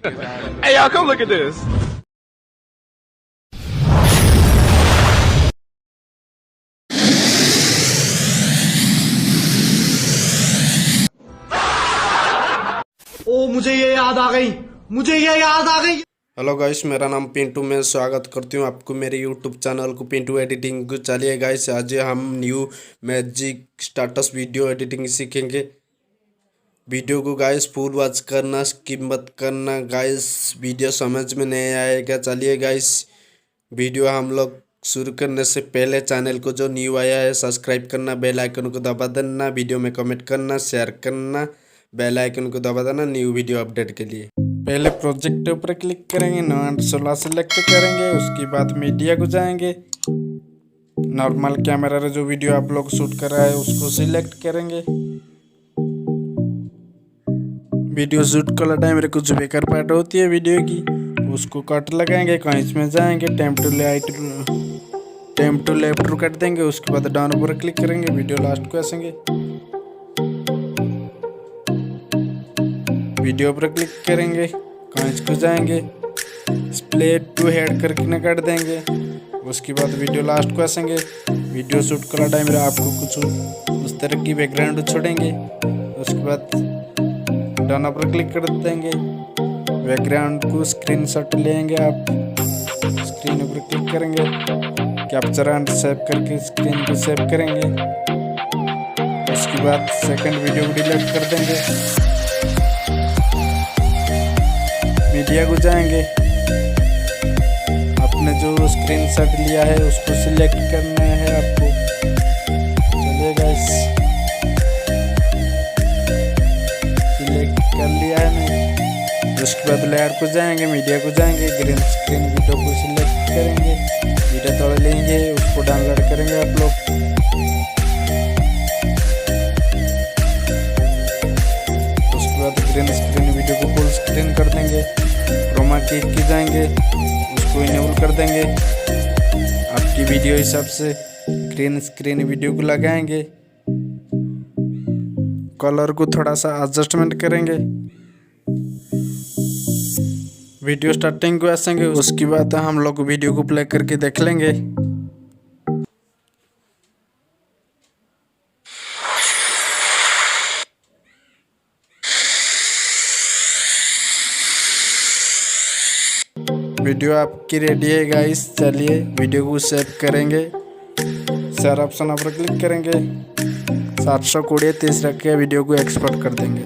Hey y'all, come look at this. ओ मुझे ये याद आ गई, मुझे ये याद आ गई। हेलो गाइस, मेरा नाम पिंटू। मैं स्वागत करती हूँ आपको मेरे यूट्यूब चैनल को पिंटू एडिटिंग को। चलिए गाइस, आज हम new magic status video editing सीखेंगे। वीडियो को गाइस फुल वॉच करना, स्किप मत करना गाइस, वीडियो समझ में नहीं आएगा। चलिए गाइस, वीडियो हम लोग शुरू करने से पहले चैनल को जो न्यू आया है सब्सक्राइब करना, बेल आइकन को दबा देना, वीडियो में कमेंट करना, शेयर करना, बेल आइकन को दबा देना न्यू वीडियो अपडेट के लिए। पहले प्रोजेक्ट ऊपर क्लिक करेंगे, 9/16 सेलेक्ट करेंगे। उसके बाद मीडिया को जाएंगे, नॉर्मल कैमरा में जो वीडियो आप लोग शूट कर रहा है उसको सिलेक्ट करेंगे। वीडियो शूट कर टाइम में कुछ बेकार पार्ट होती है वीडियो की, उसको कट लगाएंगे। कहीं में जाएंगे, टाइम टू लेफ्ट कट देंगे। उसके बाद डाउन पर क्लिक करेंगे, वीडियो लास्ट को आसेंगे। वीडियो पर क्लिक करेंगे, कांच को जाएंगे, स्प्लिट टू हेड करके न काट देंगे। उसके बाद वीडियो लास्ट को आसेंगे। वीडियो शूट कर टाइम में आपको कुछ उस तरह की बैकग्राउंड छोड़ेंगे। उसके बाद डन पर क्लिक कर देंगे, बैकग्राउंड को स्क्रीनशॉट लेंगे। आप स्क्रीन पर क्लिक करेंगे, कैप्चर एंड सेव करके स्क्रीन को सेव करेंगे। उसके बाद सेकंड वीडियो को डिलीट कर देंगे। मीडिया को जाएंगे, आपने जो स्क्रीनशॉट लिया है उसको सिलेक्ट करना है आपको। चलिए गाइस, सिलेक्ट कर लिया है मैंने। उसके बाद लेयर को जाएंगे, मीडिया को जाएंगे, ग्रीन स्क्रीन वीडियो को सिलेक्ट करेंगे, वीडियो तोड़ लेंगे, उसको डाउनलोड करेंगे आप लोग। उसके बाद ग्रीन स्क्रीन वीडियो को फुल स्क्रीन कर देंगे। क्रोमा की जाएंगे, उसको इनेबल कर देंगे। आपकी वीडियो हिसाब से ग्रीन स्क्रीन वीडियो को लगाएंगे। कलर को थोड़ा सा एडजस्टमेंट करेंगे। वीडियो स्टार्टिंग को आसेंगे। उसके बाद हम लोग वीडियो को प्ले करके देख लेंगे। वीडियो आपकी रेडी है गाइस। चलिए वीडियो को सेव करेंगे, शेयर ऑप्शन पर क्लिक करेंगे, 720 30 रख के वीडियो को एक्सपोर्ट कर देंगे।